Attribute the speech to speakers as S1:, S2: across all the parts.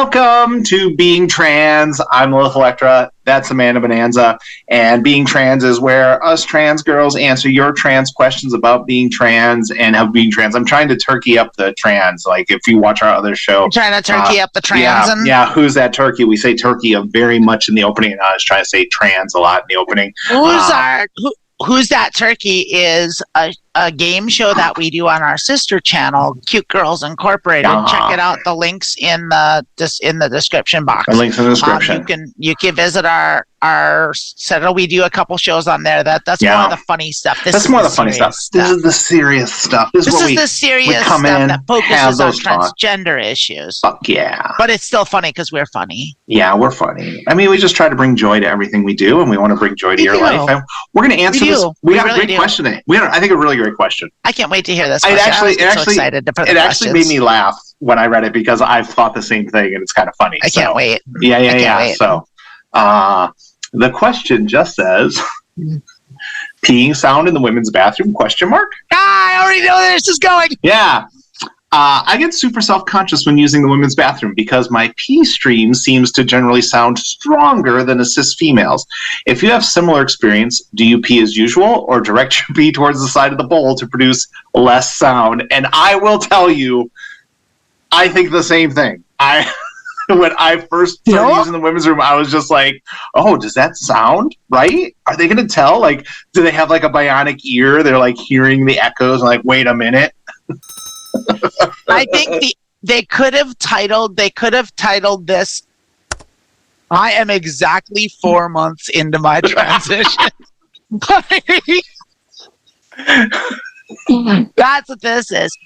S1: Welcome to Being Trans. I'm Lilith Electra. That's Amanda Bonanza. And Being Trans is where us trans girls answer your trans questions about being trans and how being trans. I'm trying to turkey up the trans. Like if you watch our other show.
S2: You're trying to turkey up the trans.
S1: Yeah, who's that turkey? We say turkey very much in the opening, and I was trying to say trans a lot in the opening.
S2: Who's That Turkey is a game show that we do on our sister channel, Cute Girls Incorporated. Check it out. The links in the description box.
S1: The links in the description.
S2: You can visit our channel. We do a couple shows on there. That's more of the funny stuff. That's more of the funny stuff.
S1: This is the serious stuff. This is the serious stuff that focuses on transgender issues.
S2: Fuck yeah! But it's still funny because we're funny.
S1: Yeah, we're funny. I mean, we just try to bring joy to everything we do, and we want to bring joy to your life. And we're going to answer this. We got a great question today. I think a really great question.
S2: I can't wait to hear this question. I'm so excited for the questions.
S1: It actually made me laugh when I read it because I've thought the same thing, and it's kind of funny.
S2: I can't wait.
S1: Yeah. So, the question just says, peeing sound in the women's bathroom, ?
S2: I already know where this is going.
S1: Yeah. I get super self-conscious when using the women's bathroom because my pee stream seems to generally sound stronger than a cis female's. If you have similar experience, do you pee as usual or direct your pee towards the side of the bowl to produce less sound? And I will tell you, I think the same thing. When I first started using the women's room, I was just like, oh, does that sound right? Are they going to tell? Like, do they have like a bionic ear? They're like hearing the echoes and like, wait a minute.
S2: I think they could have titled this, I am exactly 4 months into my transition. That's what this is.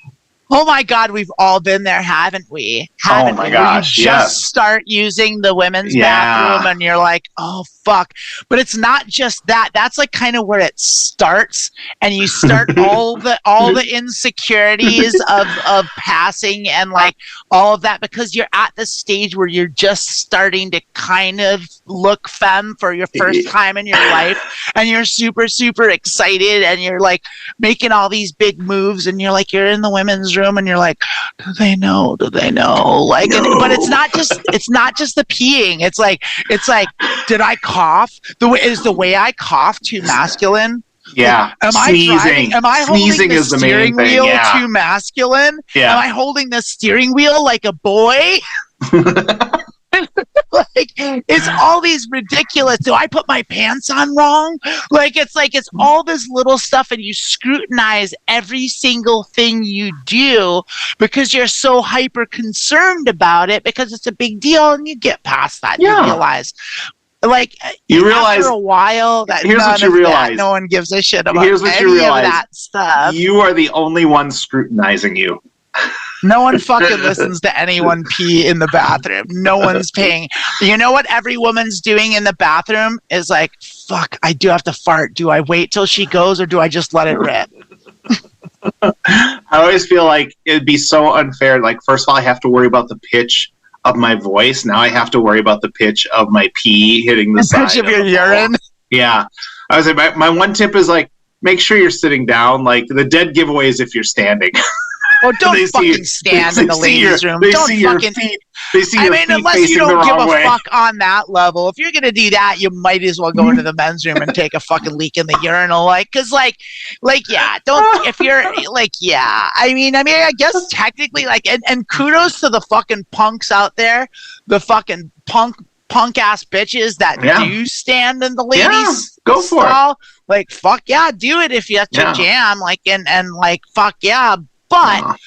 S2: Oh my God, we've all been there, haven't we?
S1: Oh my gosh,
S2: you just start using the women's bathroom and you're like, oh fuck. But it's not just that. That's like kind of where it starts, and you start all the insecurities of passing and like all of that, because you're at the stage where you're just starting to kind of look femme for your first time in your life, and you're super, super excited, and you're like making all these big moves, and you're like, you're in the women's room and you're like, do they know like no. But it's not just the peeing. It's like did I cough? Is the way I cough too masculine?
S1: Yeah.
S2: Am I holding the steering wheel too masculine?
S1: Yeah.
S2: Am I holding the steering wheel like a boy? Like, it's all these ridiculous, do I put my pants on wrong? It's all this little stuff, and you scrutinize every single thing you do because you're so hyper concerned about it because it's a big deal, and you get past that.
S1: Yeah.
S2: You realize after a while that
S1: here's what you realize.
S2: No one gives a shit about any of that stuff.
S1: You are the only one scrutinizing you.
S2: No one fucking listens to anyone pee in the bathroom. No one's paying. You know what every woman's doing in the bathroom is like, fuck, I do have to fart. Do I wait till she goes or do I just let it rip?
S1: I always feel like it'd be so unfair. Like, first of all, I have to worry about the pitch of my voice. Now I have to worry about the pitch of my pee hitting the side
S2: pitch of your urine.
S1: Yeah. I was like, my one tip is like, make sure you're sitting down. Like, the dead giveaway is if you're standing.
S2: Oh, don't fucking stand in the ladies' room. Don't fucking. Unless you don't give a fuck on that level. If you're gonna do that, you might as well go into the men's room and take a fucking leak in the urinal, yeah. Don't if you're yeah. I mean, I guess technically, and kudos to the fucking punks out there, the fucking punk ass bitches that do stand in the ladies'
S1: go for
S2: stall. It. Fuck yeah, do it if you have to jam. Fuck yeah. But,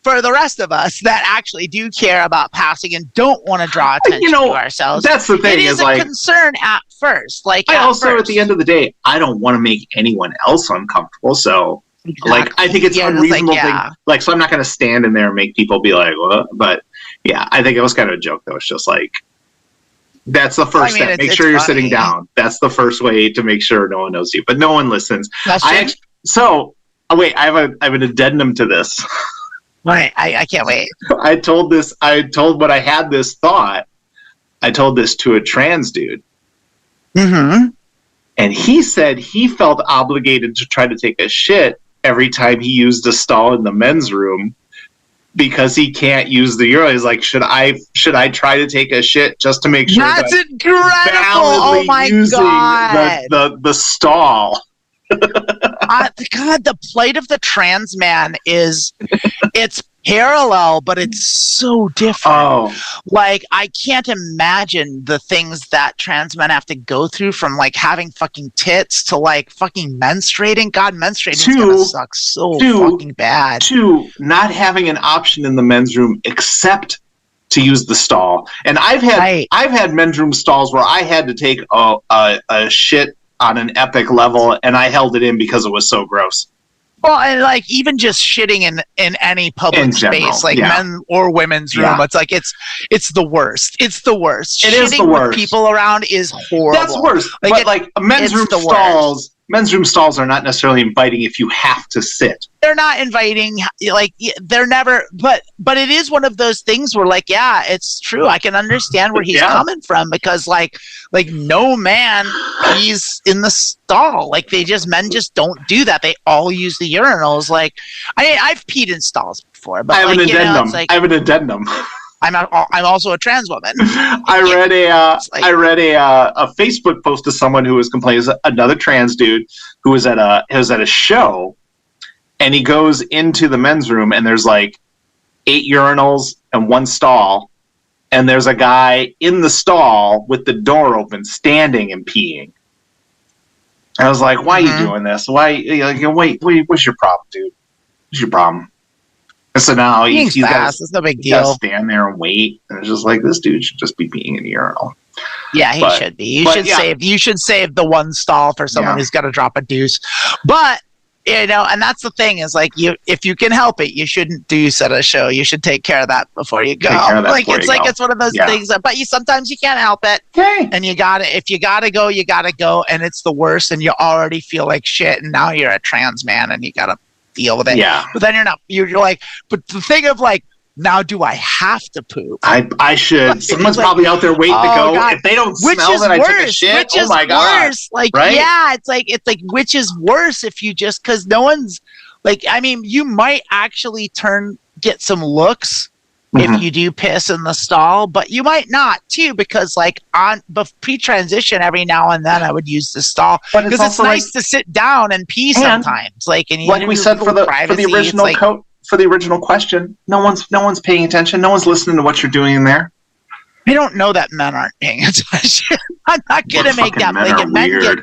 S2: for the rest of us that actually do care about passing and don't want to draw attention to ourselves,
S1: that's the thing.
S2: It is a concern at first.
S1: At the end of the day, I don't want to make anyone else uncomfortable. So, I think it's an unreasonable thing. So I'm not going to stand in there and make people be like, what? But, yeah, I think it was kind of a joke, though. It's just that's the first step. Make sure you're sitting down. That's the first way to make sure no one knows you. But no one listens. Wait, I have an addendum to this.
S2: Right, I can't wait.
S1: I told when I had this thought, I told this to a trans dude.
S2: Mm-hmm.
S1: And he said he felt obligated to try to take a shit every time he used a stall in the men's room because he can't use the urinal. He's like, should I try to take a shit just to make sure
S2: that's
S1: that
S2: incredible. Oh my God.
S1: the stall.
S2: God, the plight of the trans man is, it's parallel, but it's so different.
S1: Oh,
S2: like, I can't imagine the things that trans men have to go through, from like having fucking tits to like fucking menstruating. God, menstruating's gonna suck so fucking bad.
S1: To not having an option in the men's room except to use the stall. And I've had men's room stalls where I had to take a shit on an epic level, and I held it in because it was so gross.
S2: Well, and like even just shitting in any public space, like men or women's room, it's like it's the worst. It's the worst.
S1: It is the worst.
S2: With people around is horrible.
S1: That's worse. Like, but men's room stalls. Men's room stalls are not necessarily inviting if you have to sit.
S2: They're not inviting, like they're never, but it is one of those things where like, yeah, it's true. I can understand where he's coming from, because like no man pees in the stall. Like men just don't do that. They all use the urinals. Like I've peed in stalls before, but I have an addendum.
S1: I have an addendum.
S2: I'm also a trans woman.
S1: I read a Facebook post of someone who was complaining, another trans dude who was at a show, and he goes into the men's room, and there's like 8 urinals and 1 stall, and there's a guy in the stall with the door open, standing and peeing. I was like, "Why are you doing this? Why? Wait, what's your problem, dude? What's your problem?" So now he's fast.
S2: It's no big deal.
S1: Got to stand there and wait, and it's just like, this dude should just be peeing in the urinal.
S2: Yeah, he should be. You should save the 1 stall for someone who's got to drop a deuce. But and that's the thing, is like, if you can help it, you shouldn't deuce at a show. You should take care of that before you go. It's one of those things but sometimes you can't help it.
S1: Okay.
S2: And if you gotta go, you gotta go, and it's the worst, and you already feel like shit, and now you're a trans man and you gotta deal with it.
S1: Yeah.
S2: But then you're like, but the thing of like, now do I have to poop?
S1: I should. Someone's probably out there waiting to go. God. If they don't smell that I took a shit, oh my God.
S2: Worse. Like,
S1: right?
S2: Yeah, it's like which is worse, if you just, because no one's like, I mean, you might actually get some looks if you do piss in the stall, but you might not too, because like pre-transition, every now and then I would use the stall, because it's nice to sit down and pee sometimes. Like, and
S1: like we said for the original for the original question, no one's paying attention. No one's listening to what you're doing in there.
S2: I don't know that men aren't paying attention. I'm not gonna make that like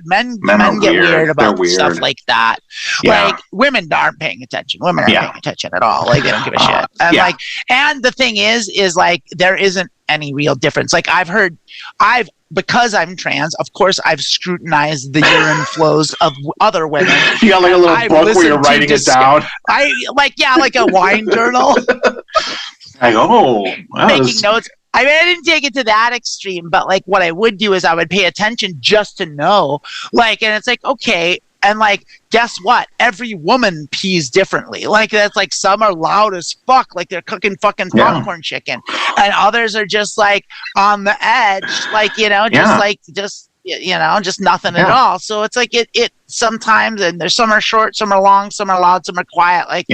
S2: men get weird about stuff like that. Yeah. Like, women aren't paying attention. Women aren't paying attention at all. Like, they don't give a shit. And and the thing is like, there isn't any real difference. Like, because I'm trans, of course, I've scrutinized the urine flows of other women.
S1: You got like a little book where you're writing it down.
S2: Like a wine journal.
S1: I go,
S2: making notes. I mean, I didn't take it to that extreme, but like, what I would do is I would pay attention just to know, like, and it's like, okay. And like, guess what? Every woman pees differently. Like, that's like, some are loud as fuck, like they're cooking fucking popcorn chicken, and others are just like on the edge, like, just nothing at all. So it's like it sometimes, and there's some are short, some are long, some are loud, some are quiet. Like,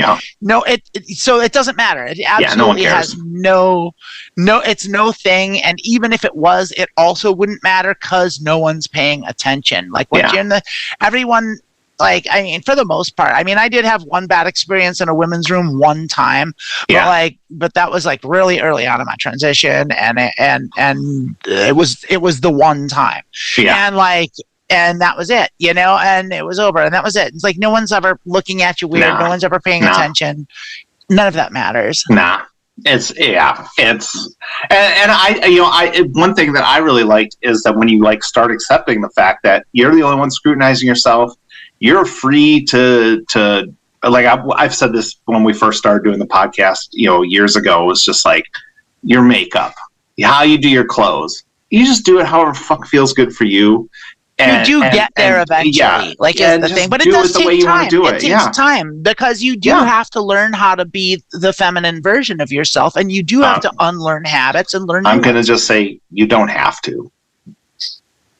S2: so it doesn't matter. It absolutely has it's no thing. And even if it was, it also wouldn't matter, because no one's paying attention. Like, when you're in everyone, like, I mean, for the most part, I mean, I did have one bad experience in a women's room one time, but that was like really early on in my transition, and it was the one time, and that was it, and it was over, and that was it. It's like, no one's ever looking at you weird, no one's ever paying attention, none of that matters.
S1: It's and I one thing that I really liked is that when you like start accepting the fact that you're the only one scrutinizing yourself, you're free to like, I've said this when we first started doing the podcast, years ago. It was just like, your makeup, how you do your clothes, you just do it however fuck feels good for you. And,
S2: you do get there eventually, like, is the thing, but it does take time. It takes time, because you do have to learn how to be the feminine version of yourself, and you do have to unlearn habits and learn.
S1: I'm going to just say, you don't have to.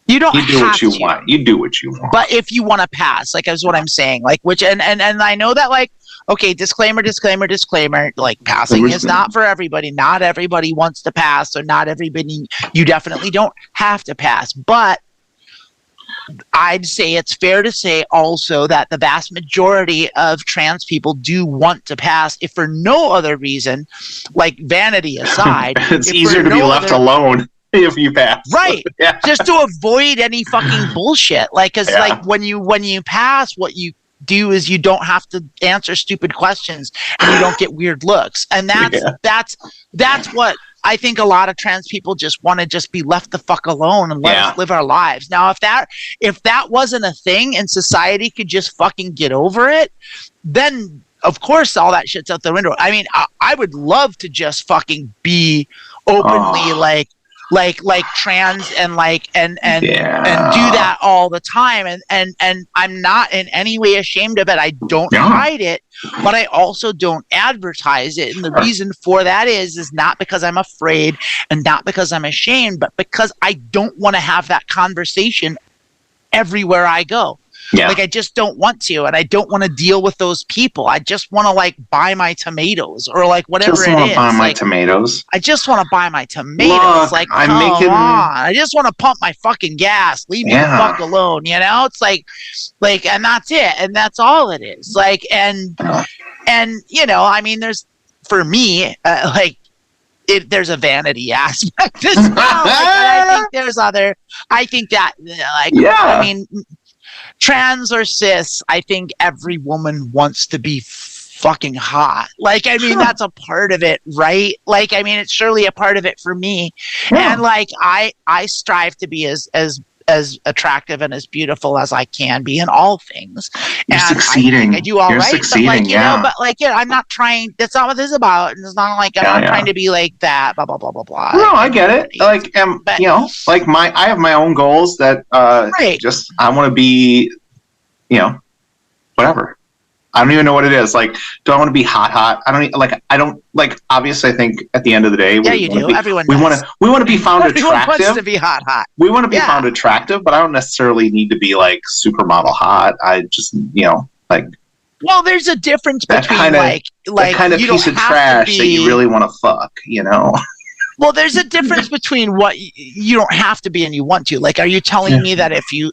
S2: You don't.
S1: You do what you want. You do what you want.
S2: But if you want to pass, like, is what I'm saying. Like, which and I know that, like, okay, disclaimer, like passing is not for everybody. Not everybody wants to pass, so not everybody, you definitely don't have to pass. But I'd say it's fair to say also that the vast majority of trans people do want to pass, if for no other reason, like vanity aside.
S1: It's easier to be left alone if you pass.
S2: Right.
S1: Yeah.
S2: Just to avoid any fucking bullshit. Like, because like when you pass, what you do is you don't have to answer stupid questions and you don't get weird looks. And that's what I think a lot of trans people just want to just be left the fuck alone and let us live our lives. Now, if that wasn't a thing and society could just fucking get over it, then of course all that shit's out the window. I mean, I would love to just fucking be openly like trans and do that all the time, and I'm not in any way ashamed of it. I don't hide it, but I also don't advertise it. And the reason for that is not because I'm afraid and not because I'm ashamed, but because I don't want to have that conversation everywhere I go. Yeah. Like, I just don't want to, and I don't want to deal with those people. I just want to like buy my tomatoes or like whatever it is.
S1: Buy my tomatoes.
S2: I just want to buy my tomatoes. Look, like, come on. I just want to pump my fucking gas. Leave me the fuck alone. You know, it's like, and that's it, and that's all it is. Like, and you know, I mean, for me, there's a vanity aspect as well. I think that I mean, trans or cis, I think every woman wants to be fucking hot. Like, I mean, that's a part of it, right? Like, I mean, it's surely a part of it for me. Yeah. And like, I strive to be as attractive and as beautiful as I can be in all things.
S1: You're succeeding.
S2: I do all right. But like, you know, I'm not trying. That's not what this is about. And it's not like I'm not trying to be like that. Blah blah blah blah blah.
S1: No, I get it. Like, but, you know, like I have my own goals that just I want to be, you know, whatever. I don't even know what it is. Like, do I want to be hot? I don't like, obviously I think at the end of the day,
S2: everyone
S1: we want to be found attractive.
S2: Everyone wants to be hot.
S1: We want to be found attractive, but I don't necessarily need to be like supermodel hot. I just, you know, like,
S2: well, there's a difference between that
S1: kind of piece of trash that you really want to fuck, you know.
S2: Well, there's a difference between what you don't have to be and you want to. Like, are you telling me that if you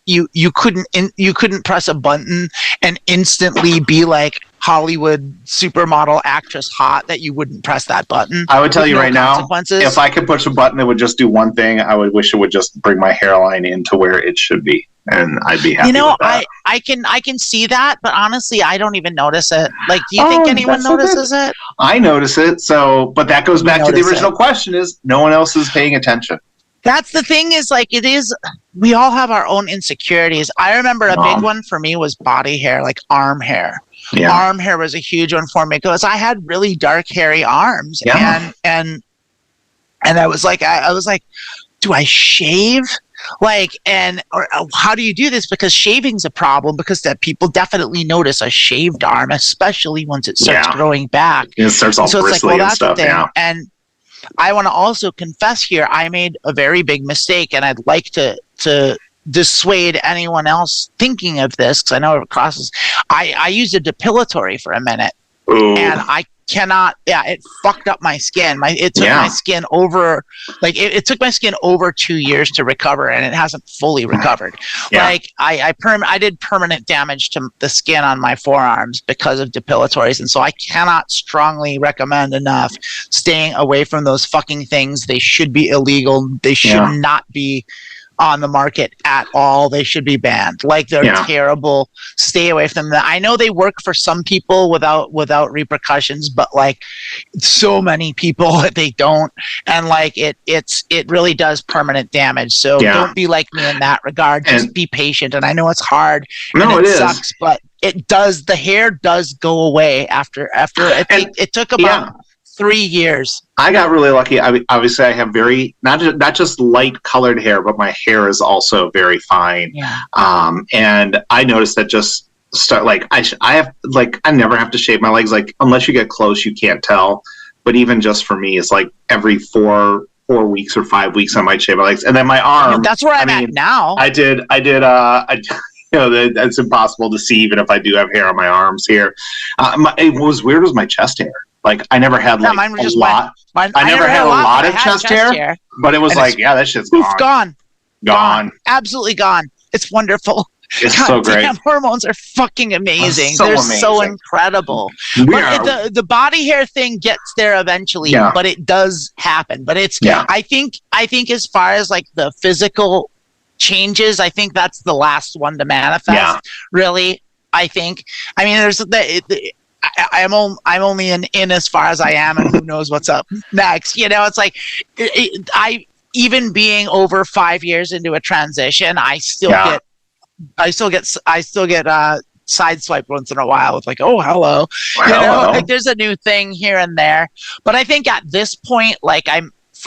S2: couldn't press a button and instantly be like Hollywood supermodel actress hot, that you wouldn't press that button? I would tell you right now,
S1: if I could push a button that would just do one thing, I would wish it would just bring my hairline into where it should be. And I'd be happy. You know, with that.
S2: I can see that, but honestly, I don't even notice it. Like, do you think anyone notices it?
S1: I notice it. So, but that goes back to the original question: is no one else is paying attention?
S2: That's the thing. Is like, it is. We all have our own insecurities. I remember a big one for me was body hair, like arm hair. Yeah. Arm hair was a huge one for me because I had really dark, hairy arms, and I was like, do I shave? Like, or how do you do this? Because shaving's a problem, because that people definitely notice a shaved arm, especially once it starts growing back.
S1: It starts all bristly and stuff. Yeah.
S2: And I want to also confess here, I made a very big mistake, and I'd like to dissuade anyone else thinking of this, because I know it crosses. I used a depilatory for a minute. Ooh. And I cannot. Yeah, it fucked up my skin. It took my skin over, like it took my skin over 2 years to recover, and it hasn't fully recovered. Yeah. Like I did permanent damage to the skin on my forearms because of depilatories, and so I cannot strongly recommend enough staying away from those fucking things. They should be illegal. They should not be on the market at all. They should be banned. Like, they're terrible. Stay away from them. I know they work for some people without repercussions, but like so many people they don't, and like it really does permanent damage. So don't be like me in that regard. Just be patient. And I know it's hard.
S1: No, it
S2: sucks, but it does. The hair does go away after. It took about 3 years.
S1: I got really lucky. Obviously, I have very not just light colored hair, but my hair is also very fine. Yeah. And I noticed that just start like I have like I never have to shave my legs. Like, unless you get close, you can't tell. But even just for me, it's like every 4 weeks or 5 weeks, I might shave my legs, and then my arm.
S2: That's where I'm at now.
S1: I did That's impossible to see even if I do have hair on my arms here. What was weird was my chest hair. Like I never had like
S2: mine was
S1: a
S2: just
S1: lot.
S2: Mine,
S1: I never had a lot of chest hair, but it was like, yeah, that shit's gone. Gone.
S2: Absolutely gone. It's wonderful.
S1: It's so great.
S2: Damn, hormones are fucking amazing.
S1: So
S2: They're
S1: amazing.
S2: so incredible. But the body hair thing gets there eventually, but it does happen. But it's I think as far as like the physical changes, I think that's the last one to manifest. Really, I think. I mean, there's I'm only in as far as I am, and who knows what's up next. It's like I even being over 5 years into a transition, I still get sideswiped once in a while with like, oh, hello. Like there's a new thing here and there. But I think at this point, like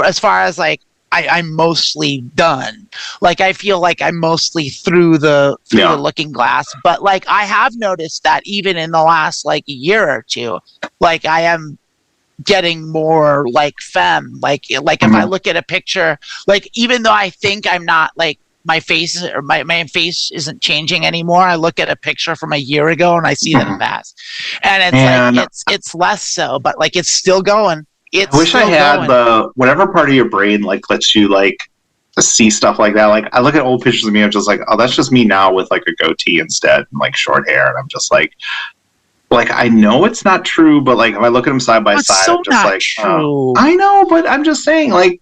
S2: as far as like I'm mostly done. Like I feel like I'm mostly through the looking glass. But like I have noticed that even in the last like year or two, like I am getting more like femme. Like if I look at a picture, like even though I think I'm not like my face or my face isn't changing anymore. I look at a picture from a year ago and I see that fast, and it's less so, but like it's still going. I
S1: wish I had the whatever part of your brain like lets you like see stuff like that. Like I look at old pictures of me, I'm just like, oh, that's just me now with like a goatee instead and like short hair, and I'm just like I know it's not true, but like if I look at them side by side, I'm just like, oh, I know, but I'm just saying like.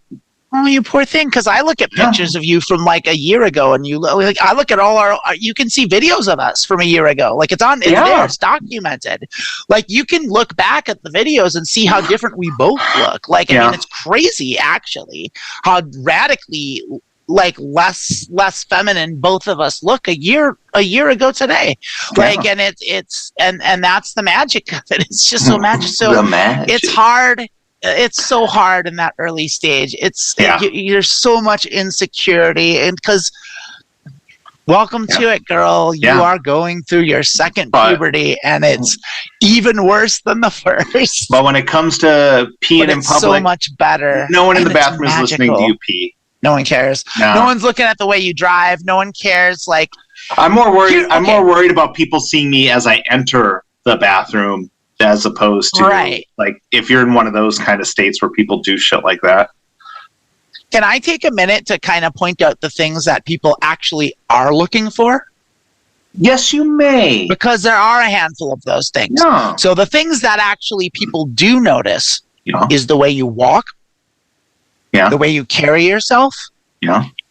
S2: Oh, you poor thing. Because I look at pictures of you from like a year ago, and I look at all you can see videos of us from a year ago. Like it's there, it's documented. Like you can look back at the videos and see how different we both look. Like, I mean, it's crazy actually how radically like less feminine both of us look a year ago today. Like, and it's that's the magic of it. It's just so magic. So it's hard. It's so hard in that early stage. There's so much insecurity, and because welcome to it, girl. You are going through your second puberty, and it's even worse than the first.
S1: But when it comes to peeing in public,
S2: so much better.
S1: No one in the bathroom is listening to you pee.
S2: No one cares. No one's looking at the way you drive. No one cares. Like
S1: I'm more worried. I'm more worried about people seeing me as I enter the bathroom. As opposed to like if you're in one of those kind of states where people do shit like that.
S2: Can I take a minute to kind of point out the things that people actually are looking for?
S1: Yes, you may.
S2: Because there are a handful of those things.
S1: Yeah.
S2: So the things that actually people do notice is the way you walk, the way you carry yourself,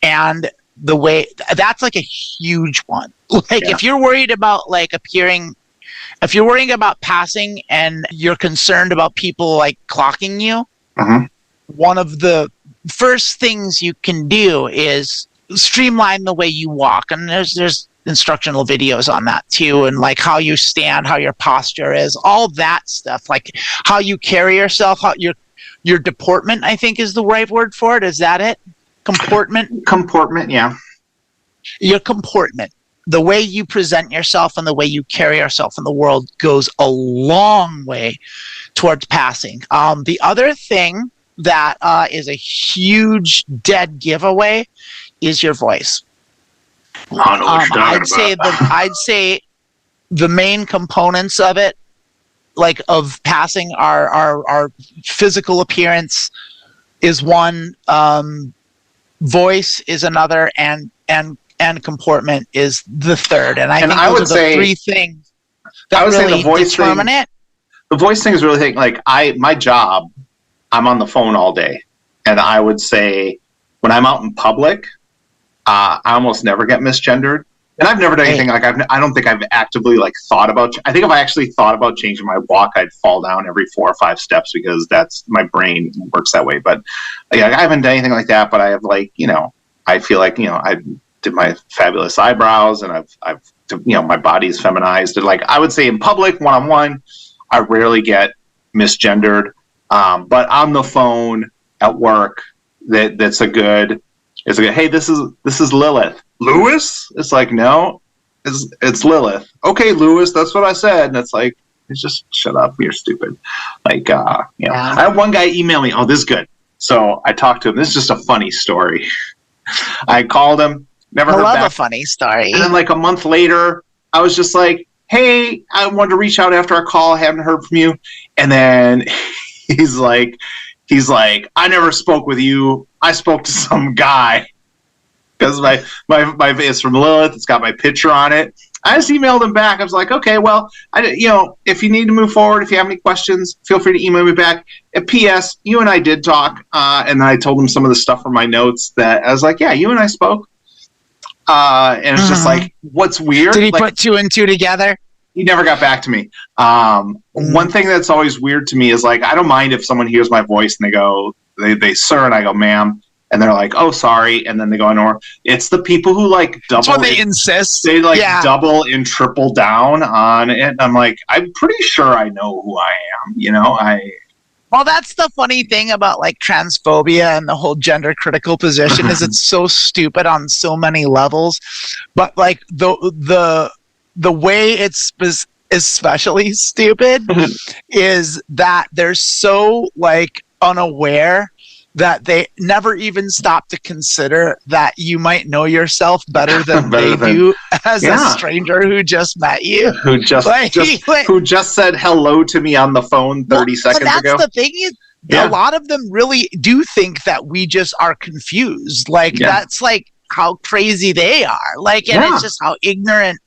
S2: and the way that's like a huge one. Like if you're worried about like appearing. If you're worrying about passing and you're concerned about people like clocking you, one of the first things you can do is streamline the way you walk. And there's instructional videos on that too, and like how you stand, how your posture is, all that stuff, like how you carry yourself, how your deportment, I think is the right word for it. Is that it? Comportment?
S1: Comportment, yeah.
S2: Your comportment. The way you present yourself and the way you carry yourself in the world goes a long way towards passing. The other thing that is a huge dead giveaway is your voice. I'd say the main components of it, like of passing, our physical appearance is one, voice is another, and comportment is the third. And I think those are the three things that really determine it.
S1: The voice thing is really like my job, I'm on the phone all day. And I would say when I'm out in public, I almost never get misgendered. And I've never done anything like I don't think I've actively like thought about. I think if I actually thought about changing my walk, I'd fall down every 4 or 5 steps because that's my brain works that way. But I haven't done anything like that. But I have like, I feel like, I did my fabulous eyebrows, and I've my body is feminized, and like I would say in public, one-on-one, I rarely get misgendered, but on the phone at work, it's a good hey, this is Lilith. Lewis? It's like, no, it's Lilith. Okay, Lewis, that's what I said. And it's like, just shut up, you're stupid. Like I had one guy email me, oh, this is good. So I talked to him. This is just a funny story. I called him. Never
S2: I
S1: heard
S2: love
S1: back.
S2: a funny story.
S1: And then like a month later, I was just like, hey, I wanted to reach out after our call. I haven't heard from you. And then he's like, I never spoke with you. I spoke to some guy. Because my it's from Lilith. It's got my picture on it. I just emailed him back. I was like, okay, well, if you need to move forward, if you have any questions, feel free to email me back. P.S. You and I did talk, and then I told him some of the stuff from my notes that I was like, yeah, you and I spoke. And it's just like, what's weird?
S2: Did he
S1: like,
S2: put 2 and 2 together?
S1: He never got back to me. One thing that's always weird to me is like, I don't mind if someone hears my voice and they go, they sir, and I go, ma'am. And they're like, oh, sorry. And then they go on, or it's the people who like double.
S2: That's when they insist.
S1: They like double and triple down on it. I'm like, I'm pretty sure I know who I am.
S2: Well, that's the funny thing about like transphobia and the whole gender critical position is it's so stupid on so many levels. But like the way it's especially stupid is that they're so like unaware that they never even stop to consider that you might know yourself better than they do as a stranger who just met you.
S1: Who just said hello to me on the phone 30 seconds ago.
S2: That's the thing is, a lot of them really do think that we just are confused. Like, that's like how crazy they are. Like, and it's just how ignorant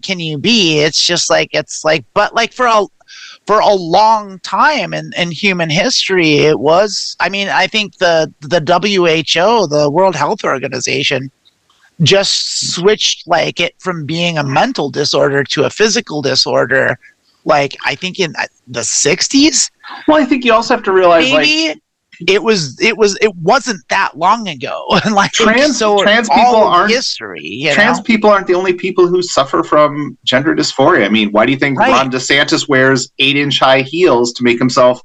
S2: can you be? It's just like, but like for a long time in human history, it was, I mean, I think the WHO, the World Health Organization, just switched like it from being a mental disorder to a physical disorder, like I think in the 60s.
S1: Well, I think you also have to realize
S2: maybe it wasn't that long ago. And like
S1: trans people aren't
S2: history.
S1: Trans people aren't the only people who suffer from gender dysphoria. I mean, why do you think Ron DeSantis wears 8-inch high heels to make himself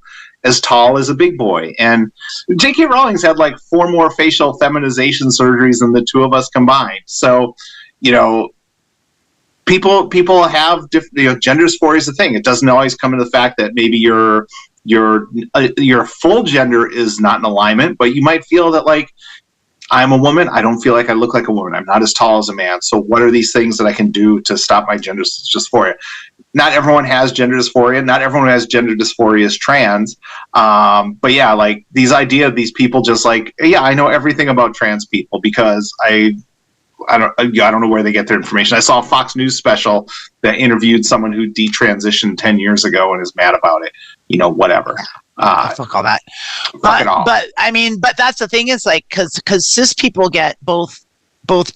S1: as tall as a big boy? And J.K. Rowling's had like 4 more facial feminization surgeries than the 2 of us combined. So, people have gender dysphoria is a thing. It doesn't always come to the fact that maybe your full gender is not in alignment, but you might feel that like, I'm a woman, I don't feel like I look like a woman, I'm not as tall as a man, so what are these things that I can do to stop my gender dysphoria? Not everyone has gender dysphoria, not everyone who has gender dysphoria is trans, but yeah, like these people just like, yeah, I know everything about trans people because I don't know where they get their information. I saw a Fox News special that interviewed someone who detransitioned 10 years ago and is mad about it. Whatever.
S2: Fuck all that. But I mean, but that's the thing is like, because cis people get both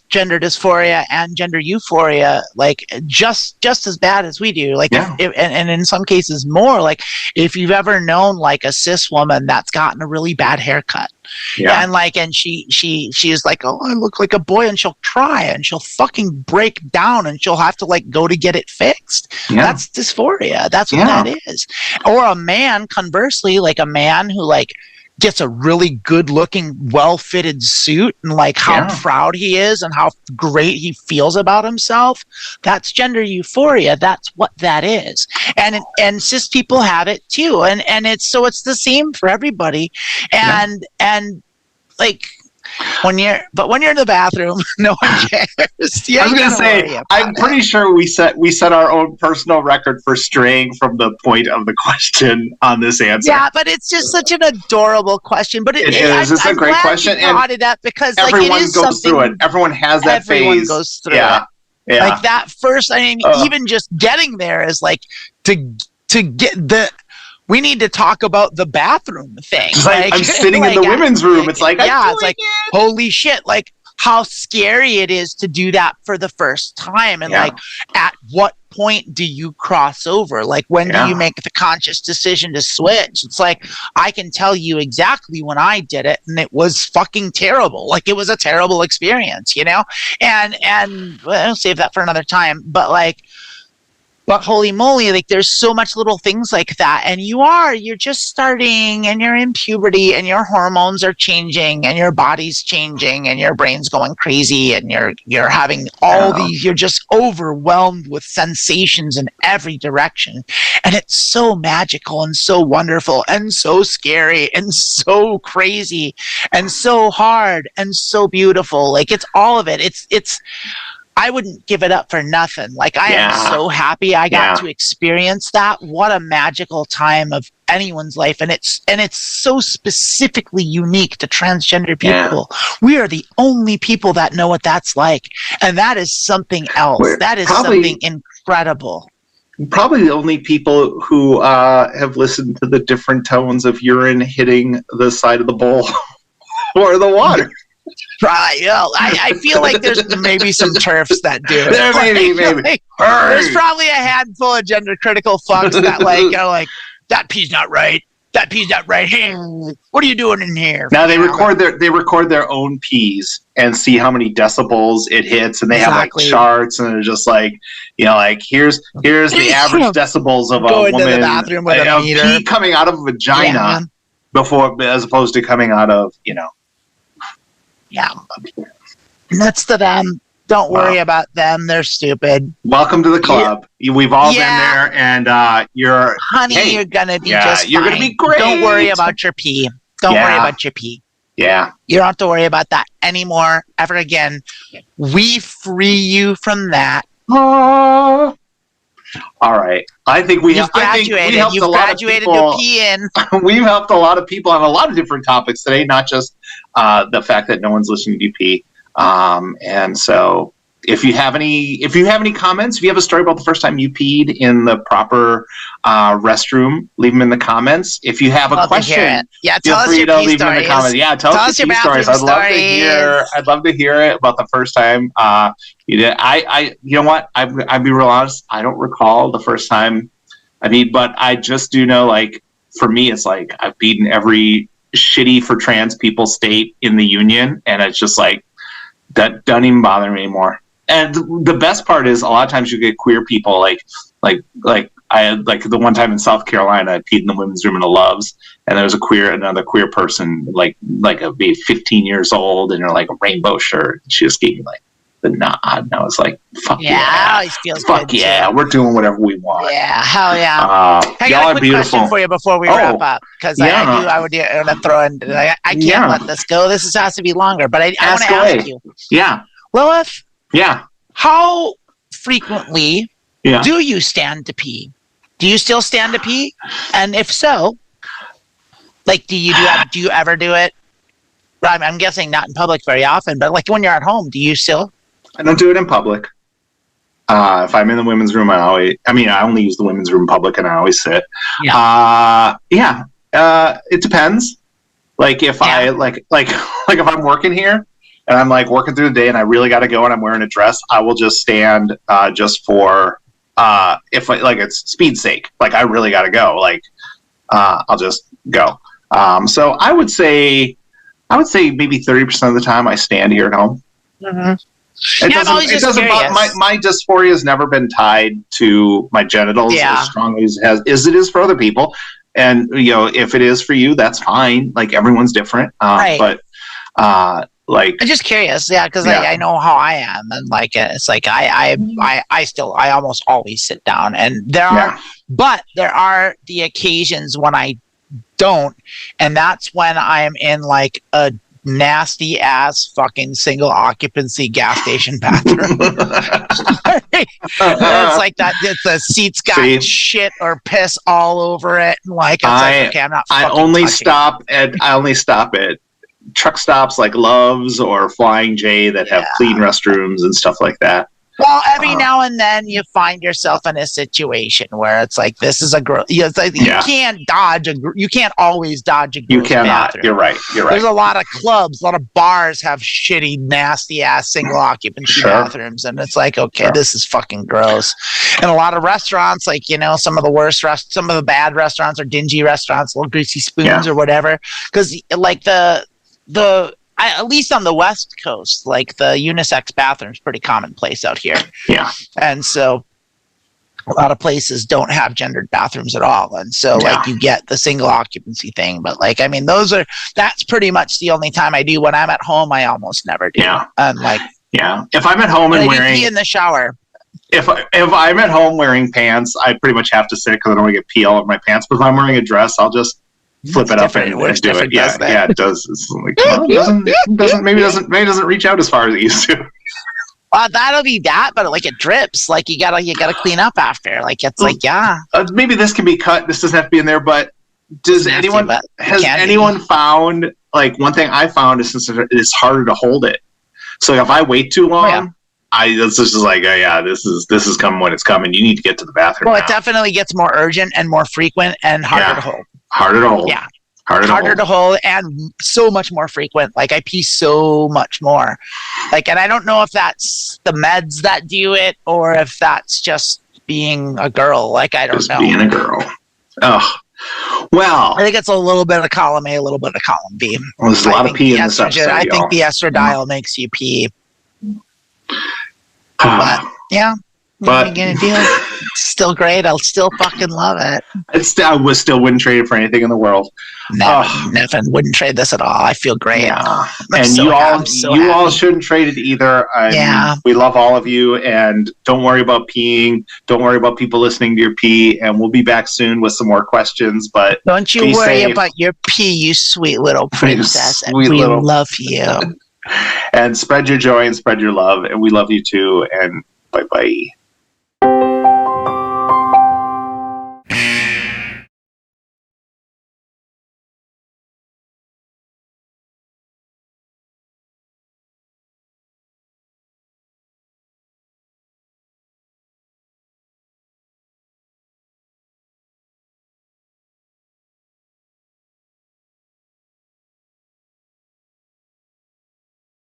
S2: gender dysphoria and gender euphoria, like just as bad as we do. Like, and in some cases more. Like, if you've ever known like a cis woman that's gotten a really bad haircut, and she's like, oh, I look like a boy, and she'll cry and she'll fucking break down and she'll have to like go to get it fixed. That's dysphoria. That's what that is. Or a man, conversely, like a man who like gets a really good looking, well-fitted suit and like how proud he is and how great he feels about himself. That's gender euphoria. That's what that is. And cis people have it too. And it's the same for everybody. And like when you're in the bathroom, no one cares.
S1: I was gonna say, I'm pretty sure we set our own personal record for straying from the point of the question on this answer.
S2: Yeah, but it's just such an adorable question. But it is.
S1: It's a great question, and
S2: brought it up because
S1: everyone
S2: like, it is
S1: goes through it. Everyone has that phase.
S2: Everyone goes through it. Yeah. Like that first. I mean, even just getting there is like to get the. We need to talk about the bathroom thing.
S1: Like, I'm sitting in the women's room. It's like,
S2: it's like, holy shit, like how scary it is to do that for the first time. And like, at what point do you cross over? Like, when do you make the conscious decision to switch? It's like, I can tell you exactly when I did it, and it was fucking terrible. Like, it was a terrible experience, and well, I'll save that for another time. But like, But holy moly, like there's so much little things like that. And you're just starting and you're in puberty and your hormones are changing and your body's changing and your brain's going crazy and you're having all these, you're just overwhelmed with sensations in every direction. And it's so magical and so wonderful and so scary and so crazy and so hard and so beautiful. Like it's all of it. It's I wouldn't give it up for nothing. Like I am so happy I got to experience that. What a magical time of anyone's life. And it's so specifically unique to transgender people. Yeah. We are the only people that know what that's like. And that is something else. That is something incredible.
S1: Probably the only people who have listened to the different tones of urine hitting the side of the bowl or the water.
S2: Right, I feel like there's maybe some turfs that do it.
S1: There maybe.
S2: Like, there's probably a handful of gender critical fucks that are like, that pee's not right. That pee's not right. Hey, what are you doing in here?
S1: Now they record their own pees and see how many decibels it hits, and they have like charts, and they're just like, like here's the average decibels of a woman
S2: to the bathroom with a meter.
S1: Pee coming out of a vagina before, as opposed to coming out of
S2: Yeah. Nuts to them. Don't worry about them. They're stupid.
S1: Welcome to the club. We've all been there, and you're...
S2: Honey, you're going to be just
S1: you're
S2: fine.
S1: Going to be great.
S2: Don't worry about your pee. Don't worry about your pee.
S1: Yeah.
S2: You don't have to worry about that anymore, ever again. We free you from that.
S1: All right. I think
S2: You've graduated. You've graduated to peeing.
S1: We've helped a lot of people on a lot of different topics today, not just the fact that no one's listening to you pee. And so if you have any comments, if you have a story about the first time you peed in the proper restroom, leave them in the comments. If you have a question,
S2: tell us your pee stories.
S1: Tell us your pee stories. I'd love to hear it about the first time you did. You know what? I'd be real honest. I don't recall the first time I peed, but I just do know, like, for me, it's like I've peed in every shitty for trans people state in the union, and it's just like that doesn't even bother me anymore. And the best part is a lot of times you get queer people like I had, like, the one time in South Carolina, I peed in the women's room in a Love's, and there was another queer person, like be 15 years old, and like a rainbow shirt. She just gave me like the nod, and I was like, "Fuck yeah,
S2: always feels
S1: fuck
S2: good
S1: yeah,
S2: too.
S1: We're doing whatever we want."
S2: Yeah, hell yeah. I
S1: y'all
S2: got
S1: are
S2: a quick
S1: beautiful.
S2: question for you before we wrap up, because I want to throw in. I can't let this go. This has to be longer, but I want to ask you.
S1: Yeah,
S2: Lilith.
S1: Yeah.
S2: How frequently do you stand to pee? Do you still stand to pee? And if so, like, do you ever do it? I'm guessing not in public very often, but like when you're at home, do you still?
S1: I don't do it in public. If I'm in the women's room, I only use the women's room in public, and I always sit. It depends. Like if I like if I'm working here and I'm like working through the day and I really got to go and I'm wearing a dress, I will just stand just for if it's speed's sake. Like I really got to go. Like I'll just go. So I would say maybe 30% of the time I stand here at home.
S2: Mm-hmm.
S1: It doesn't bother, my dysphoria has never been tied to my genitals as strongly as it is for other people. And if it is for you, that's fine. Like everyone's different.
S2: Right.
S1: But I'm
S2: just curious, because I know how I am, and like it's like I almost always sit down, and there are the occasions when I don't, and that's when I'm in like a nasty ass fucking single occupancy gas station bathroom. It's like that. The seats got shit or piss all over it, and like okay, I'm not.
S1: I only stop at truck stops like Love's or Flying J that have clean restrooms and stuff like that.
S2: Well, every now and then you find yourself in a situation where it's like, this is a girl. It's like you can't dodge you can't always dodge a girl's
S1: You cannot.
S2: bathroom.
S1: You're right.
S2: There's a lot of clubs, a lot of bars have shitty, nasty ass single occupancy bathrooms, and it's like, okay, this is fucking gross. And a lot of restaurants, like some of the bad restaurants or dingy restaurants, little greasy spoons or whatever, because like at least on the West Coast, like the unisex bathroom is pretty commonplace out here.
S1: Yeah.
S2: And so a lot of places don't have gendered bathrooms at all, and so like you get the single occupancy thing. But like, I mean, that's pretty much the only time I do. When I'm at home, I almost never do. And like,
S1: if I'm at home and wearing
S2: pee in the shower.
S1: If I'm at home wearing pants, I pretty much have to sit because I don't want to get pee all over my pants. But if I'm wearing a dress, I'll just flip it up and do it. Yeah, it does. It's like, well, it doesn't reach out as far as it used to.
S2: That'll be that, but like it drips. Like you gotta clean up after. Like it's like
S1: maybe this can be cut. This doesn't have to be in there. But has anyone found, like, one thing I found is since it's harder to hold it. So if I wait too long, this is like, this is coming when it's coming. You need to get to the bathroom.
S2: Well, it definitely gets more urgent and more frequent and harder to hold.
S1: Harder to hold.
S2: Yeah. Harder to hold and so much more frequent. Like I pee so much more. Like, and I don't know if that's the meds that do it or if that's just being a girl. Like, I don't know.
S1: Being a girl. Oh, well.
S2: I think it's a little bit of column A, a little bit of column B.
S1: Well, there's a lot of pee in this episode.
S2: I think the estradiol makes you pee. But what are you gonna do? It's still great. I'll still fucking love it.
S1: I wouldn't trade it for anything in the world.
S2: Never. Wouldn't trade this at all. I feel great.
S1: Yeah. And you all shouldn't trade it either. We love all of you, and don't worry about peeing. Don't worry about people listening to your pee, and we'll be back soon with some more questions. But
S2: don't you worry about your pee, you sweet little princess. We love you.
S1: And spread your joy and spread your love, and we love you too. And bye-bye.